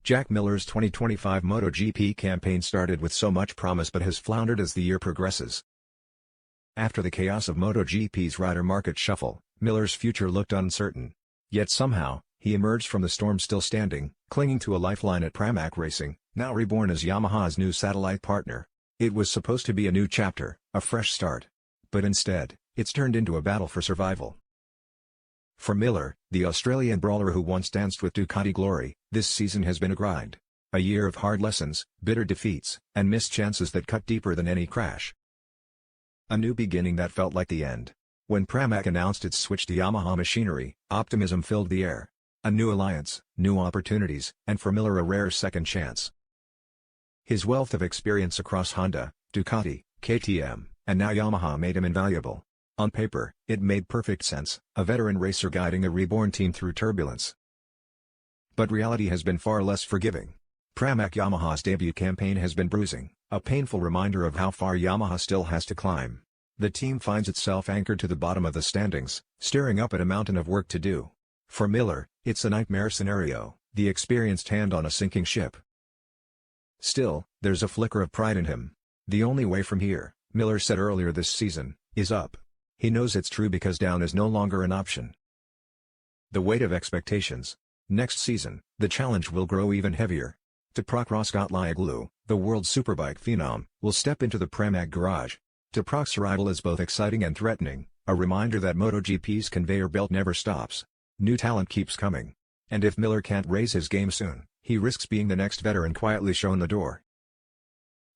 Jack Miller's 2025 MotoGP campaign started with so much promise but has floundered as the year progresses. After the chaos of MotoGP's rider market shuffle, Miller's future looked uncertain. Yet somehow, he emerged from the storm still standing, clinging to a lifeline at Pramac Racing, now reborn as Yamaha's new satellite partner. It was supposed to be a new chapter, a fresh start. But instead, it's turned into a battle for survival. For Miller, the Australian brawler who once danced with Ducati glory, this season has been a grind. A year of hard lessons, bitter defeats, and missed chances that cut deeper than any crash. A new beginning that felt like the end. When Pramac announced its switch to Yamaha machinery, optimism filled the air. A new alliance, new opportunities, and for Miller a rare second chance. His wealth of experience across Honda, Ducati, KTM, and now Yamaha made him invaluable. On paper, it made perfect sense, a veteran racer guiding a reborn team through turbulence. But reality has been far less forgiving. Pramac Yamaha's debut campaign has been bruising, a painful reminder of how far Yamaha still has to climb. The team finds itself anchored to the bottom of the standings, staring up at a mountain of work to do. For Miller, it's a nightmare scenario, the experienced hand on a sinking ship. Still, there's a flicker of pride in him. The only way from here, Miller said earlier this season, is up. He knows it's true because down is no longer an option. The weight of expectations. Next season, the challenge will grow even heavier. Toprak Razgatlioglu, the world superbike phenom, will step into the Pramac garage. Toprak's arrival is both exciting and threatening, a reminder that MotoGP's conveyor belt never stops. New talent keeps coming. And if Miller can't raise his game soon, he risks being the next veteran quietly shown the door.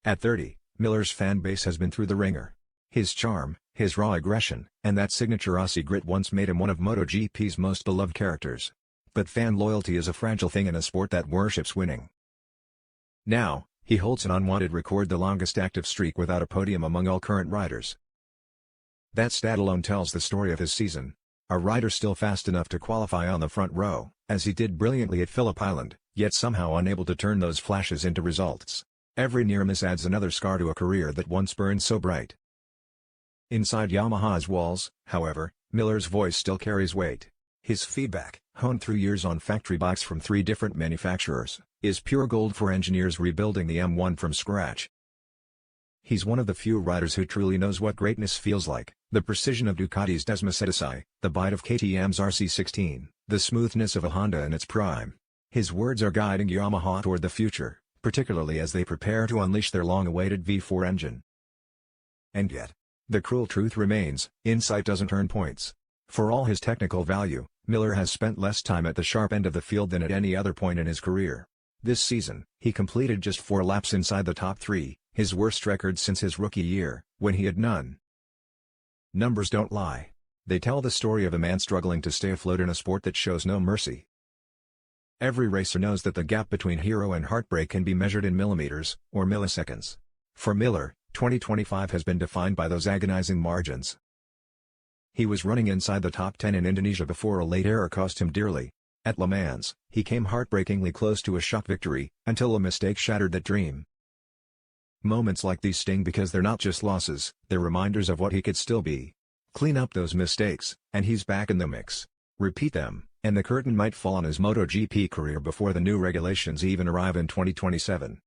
At 30, Miller's fan base has been through the ringer. His charm, his raw aggression, and that signature Aussie grit once made him one of MotoGP's most beloved characters. But fan loyalty is a fragile thing in a sport that worships winning. Now, he holds an unwanted record, the longest active streak without a podium among all current riders. That stat alone tells the story of his season. A rider still fast enough to qualify on the front row, as he did brilliantly at Phillip Island, yet somehow unable to turn those flashes into results. Every near miss adds another scar to a career that once burned so bright. Inside Yamaha's walls, however, Miller's voice still carries weight. His feedback, honed through years on factory bikes from 3 different manufacturers, is pure gold for engineers rebuilding the M1 from scratch. He's one of the few riders who truly knows what greatness feels like, the precision of Ducati's Desmosedici, the bite of KTM's RC16, the smoothness of a Honda in its prime. His words are guiding Yamaha toward the future, particularly as they prepare to unleash their long-awaited V4 engine. And yet, the cruel truth remains, insight doesn't earn points. For all his technical value, Miller has spent less time at the sharp end of the field than at any other point in his career. This season, he completed just 4 laps inside the top 3, his worst record since his rookie year, when he had none. Numbers don't lie. They tell the story of a man struggling to stay afloat in a sport that shows no mercy. Every racer knows that the gap between hero and heartbreak can be measured in millimeters, or milliseconds. For Miller, 2025 has been defined by those agonizing margins. He was running inside the top 10 in Indonesia before a late error cost him dearly. At Le Mans, he came heartbreakingly close to a shock victory, until a mistake shattered that dream. Moments like these sting because they're not just losses, they're reminders of what he could still be. Clean up those mistakes, and he's back in the mix. Repeat them, and the curtain might fall on his MotoGP career before the new regulations even arrive in 2027.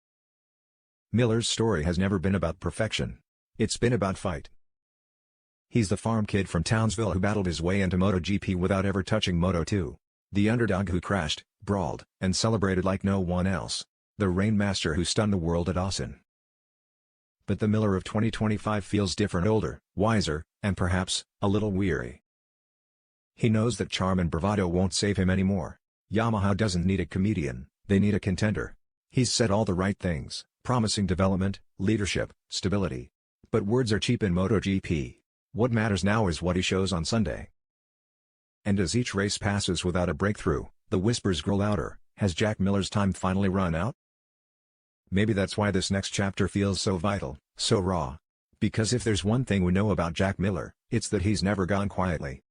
Miller's story has never been about perfection. It's been about fight. He's the farm kid from Townsville who battled his way into MotoGP without ever touching Moto2. The underdog who crashed, brawled, and celebrated like no one else. The rainmaster who stunned the world at Austin. But the Miller of 2025 feels different, older, wiser, and perhaps, a little weary. He knows that charm and bravado won't save him anymore. Yamaha doesn't need a comedian, they need a contender. He's said all the right things, promising development, leadership, stability. But words are cheap in MotoGP. What matters now is what he shows on Sunday. And as each race passes without a breakthrough, the whispers grow louder. Has Jack Miller's time finally run out? Maybe that's why this next chapter feels so vital, so raw. Because if there's one thing we know about Jack Miller, it's that he's never gone quietly.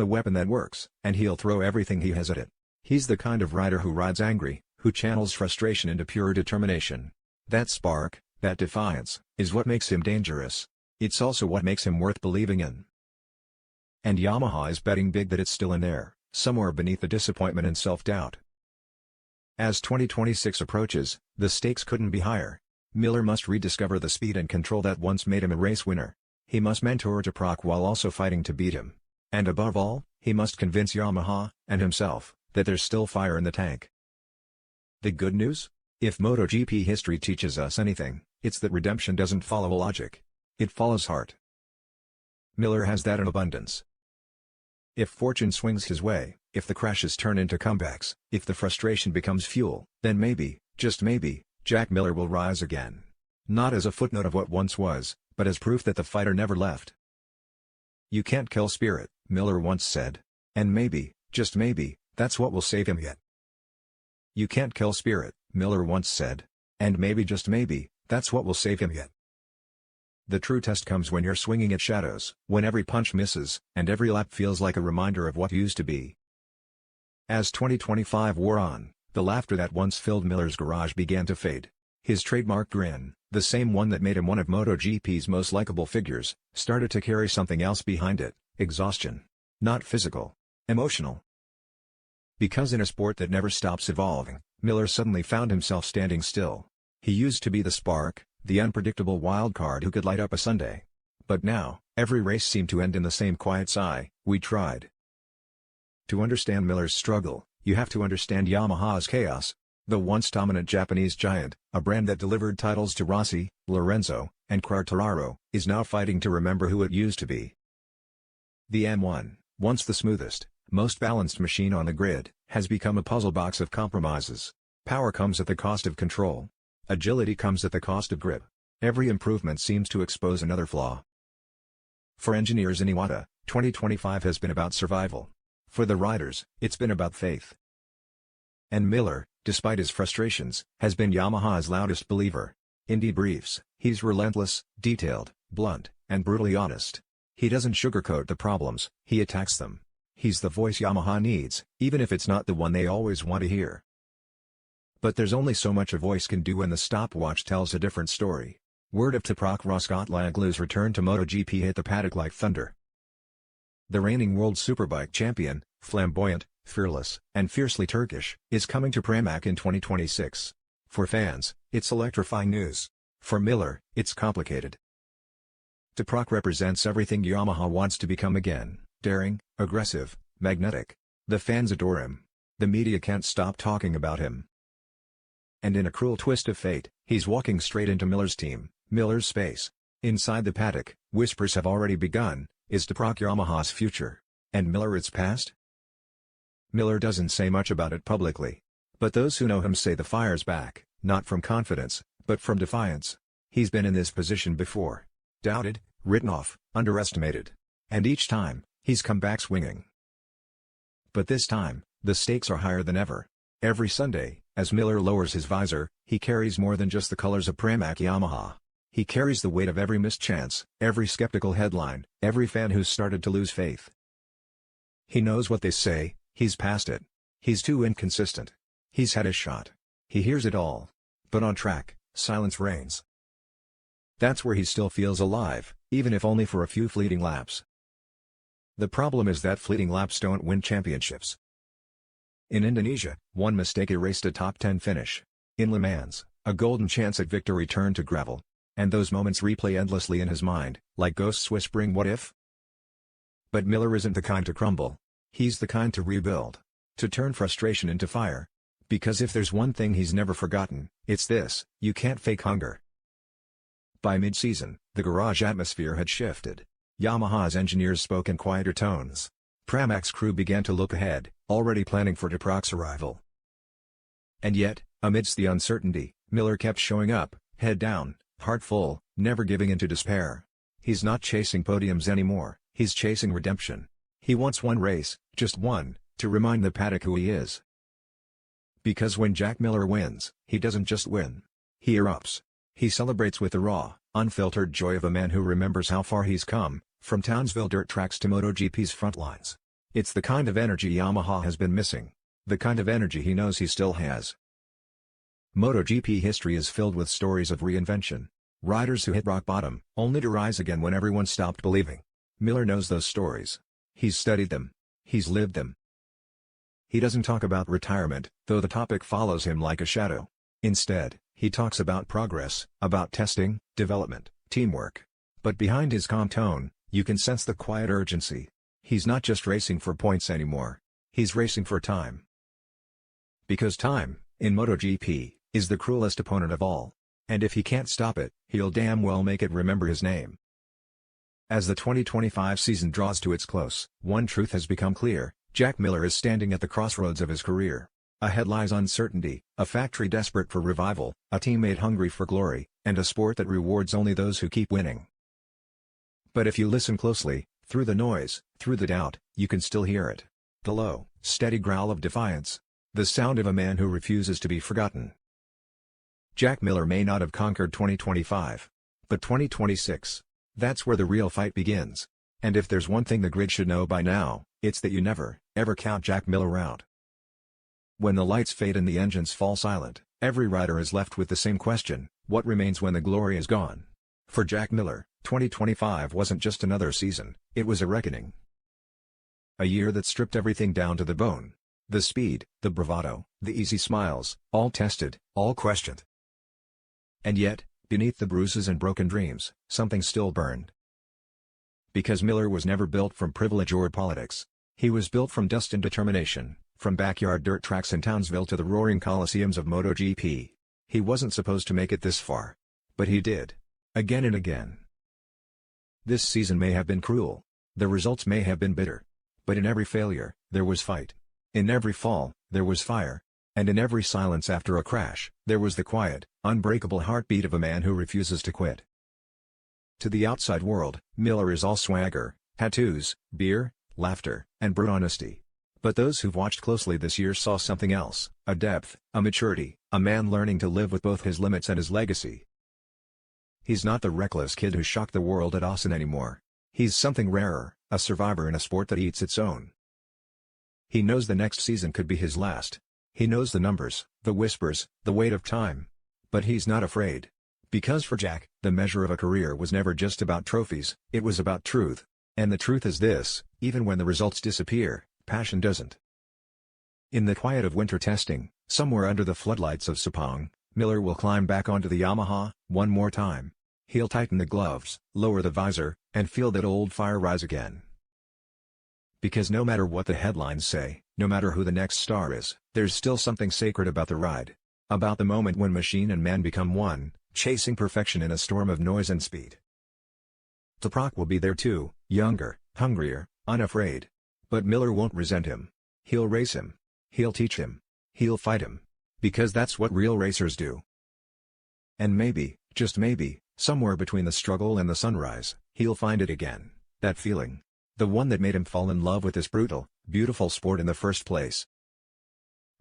A weapon that works, and he'll throw everything he has at it. He's the kind of rider who rides angry, who channels frustration into pure determination. That spark, that defiance, is what makes him dangerous. It's also what makes him worth believing in. And Yamaha is betting big that it's still in there, somewhere beneath the disappointment and self-doubt. As 2026 approaches, the stakes couldn't be higher. Miller must rediscover the speed and control that once made him a race winner. He must mentor Pramac while also fighting to beat him. And above all, he must convince Yamaha, and himself, that there's still fire in the tank. The good news? If MotoGP history teaches us anything, it's that redemption doesn't follow logic. It follows heart. Miller has that in abundance. If fortune swings his way, if the crashes turn into comebacks, if the frustration becomes fuel, then maybe, just maybe, Jack Miller will rise again. Not as a footnote of what once was, but as proof that the fighter never left. "You can't kill spirit," Miller once said. And maybe, just maybe, that's what will save him yet. "You can't kill spirit," Miller once said. And maybe, just maybe, that's what will save him yet. The true test comes when you're swinging at shadows, when every punch misses, and every lap feels like a reminder of what used to be. As 2025 wore on, the laughter that once filled Miller's garage began to fade. His trademark grin, the same one that made him one of MotoGP's most likable figures, started to carry something else behind it: exhaustion. Not physical. Emotional. Because in a sport that never stops evolving, Miller suddenly found himself standing still. He used to be the spark, the unpredictable wild card who could light up a Sunday. But now, every race seemed to end in the same quiet sigh: "We tried." To understand Miller's struggle, you have to understand Yamaha's chaos. The once dominant Japanese giant, a brand that delivered titles to Rossi, Lorenzo, and Quartararo, is now fighting to remember who it used to be. The M1, once the smoothest, most balanced machine on the grid, has become a puzzle box of compromises. Power comes at the cost of control. Agility comes at the cost of grip. Every improvement seems to expose another flaw. For engineers in Iwata, 2025 has been about survival. For the riders, it's been about faith. And Miller, despite his frustrations, has been Yamaha's loudest believer. In debriefs, he's relentless, detailed, blunt, and brutally honest. He doesn't sugarcoat the problems, he attacks them. He's the voice Yamaha needs, even if it's not the one they always want to hear. But there's only so much a voice can do when the stopwatch tells a different story. Word of Toprak Razgatlioglu's return to MotoGP hit the paddock like thunder. The reigning World Superbike champion, flamboyant, fearless, and fiercely Turkish, is coming to Pramac in 2026. For fans, it's electrifying news. For Miller, it's complicated. Toprak represents everything Yamaha wants to become again: daring, aggressive, magnetic. The fans adore him. The media can't stop talking about him. And in a cruel twist of fate, he's walking straight into Miller's team, Miller's space. Inside the paddock, whispers have already begun: is Toprak Yamaha's future? And Miller its past? Miller doesn't say much about it publicly. But those who know him say the fire's back, not from confidence, but from defiance. He's been in this position before. Doubted, written off, underestimated. And each time, he's come back swinging. But this time, the stakes are higher than ever. Every Sunday, as Miller lowers his visor, he carries more than just the colors of Pramac Yamaha. He carries the weight of every missed chance, every skeptical headline, every fan who's started to lose faith. He knows what they say: he's past it. He's too inconsistent. He's had his shot. He hears it all. But on track, silence reigns. That's where he still feels alive, even if only for a few fleeting laps. The problem is that fleeting laps don't win championships. In Indonesia, one mistake erased a top 10 finish. In Le Mans, a golden chance at victory turned to gravel. And those moments replay endlessly in his mind, like ghosts whispering "what if?" But Miller isn't the kind to crumble. He's the kind to rebuild. To turn frustration into fire. Because if there's one thing he's never forgotten, it's this: you can't fake hunger. By mid-season, the garage atmosphere had shifted. Yamaha's engineers spoke in quieter tones. Pramac's crew began to look ahead, already planning for Toprak's arrival. And yet, amidst the uncertainty, Miller kept showing up, head down, heart full, never giving in to despair. He's not chasing podiums anymore, he's chasing redemption. He wants one race, just one, to remind the paddock who he is. Because when Jack Miller wins, he doesn't just win. He erupts. He celebrates with the raw, unfiltered joy of a man who remembers how far he's come, from Townsville dirt tracks to MotoGP's front lines. It's the kind of energy Yamaha has been missing. The kind of energy he knows he still has. MotoGP history is filled with stories of reinvention. Riders who hit rock bottom, only to rise again when everyone stopped believing. Miller knows those stories. He's studied them. He's lived them. He doesn't talk about retirement, though the topic follows him like a shadow. Instead, he talks about progress, about testing, development, teamwork. But behind his calm tone, you can sense the quiet urgency. He's not just racing for points anymore. He's racing for time. Because time, in MotoGP, is the cruelest opponent of all. And if he can't stop it, he'll damn well make it remember his name. As the 2025 season draws to its close, one truth has become clear: Jack Miller is standing at the crossroads of his career. Ahead lies uncertainty, a factory desperate for revival, a teammate hungry for glory, and a sport that rewards only those who keep winning. But if you listen closely, through the noise, through the doubt, you can still hear it. The low, steady growl of defiance. The sound of a man who refuses to be forgotten. Jack Miller may not have conquered 2025. But 2026. That's where the real fight begins. And if there's one thing the grid should know by now, it's that you never, ever count Jack Miller out. When the lights fade and the engines fall silent, every rider is left with the same question: what remains when the glory is gone? For Jack Miller, 2025 wasn't just another season, it was a reckoning. A year that stripped everything down to the bone. The speed, the bravado, the easy smiles, all tested, all questioned. And yet, beneath the bruises and broken dreams, something still burned. Because Miller was never built from privilege or politics. He was built from dust and determination, from backyard dirt tracks in Townsville to the roaring coliseums of MotoGP. He wasn't supposed to make it this far. But he did. Again and again. This season may have been cruel. The results may have been bitter. But in every failure, there was fight. In every fall, there was fire. And in every silence after a crash, there was the quiet, unbreakable heartbeat of a man who refuses to quit. To the outside world, Miller is all swagger, tattoos, beer, laughter, and brute honesty. But those who've watched closely this year saw something else: a depth, a maturity, a man learning to live with both his limits and his legacy. He's not the reckless kid who shocked the world at Austin anymore. He's something rarer, a survivor in a sport that eats its own. He knows the next season could be his last. He knows the numbers, the whispers, the weight of time. But he's not afraid. Because for Jack, the measure of a career was never just about trophies, it was about truth. And the truth is this: even when the results disappear, passion doesn't. In the quiet of winter testing, somewhere under the floodlights of Sepang, Miller will climb back onto the Yamaha, one more time. He'll tighten the gloves, lower the visor, and feel that old fire rise again. Because no matter what the headlines say, no matter who the next star is, there's still something sacred about the ride. About the moment when machine and man become one, chasing perfection in a storm of noise and speed. Pramac will be there too, younger, hungrier, unafraid. But Miller won't resent him. He'll race him. He'll teach him. He'll fight him. Because that's what real racers do. And maybe, just maybe, somewhere between the struggle and the sunrise, he'll find it again, that feeling. The one that made him fall in love with this brutal, beautiful sport in the first place.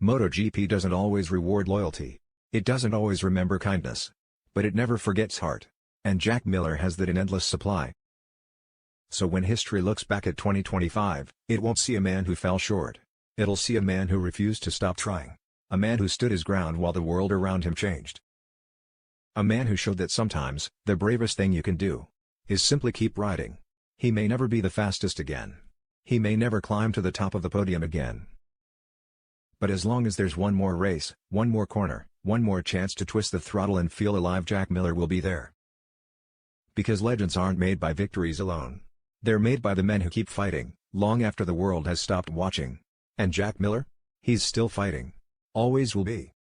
MotoGP doesn't always reward loyalty. It doesn't always remember kindness. But it never forgets heart. And Jack Miller has that in endless supply. So when history looks back at 2025, it won't see a man who fell short. It'll see a man who refused to stop trying. A man who stood his ground while the world around him changed. A man who showed that sometimes, the bravest thing you can do is simply keep riding. He may never be the fastest again. He may never climb to the top of the podium again. But as long as there's one more race, one more corner, one more chance to twist the throttle and feel alive, Jack Miller will be there. Because legends aren't made by victories alone. They're made by the men who keep fighting, long after the world has stopped watching. And Jack Miller? He's still fighting. Always will be.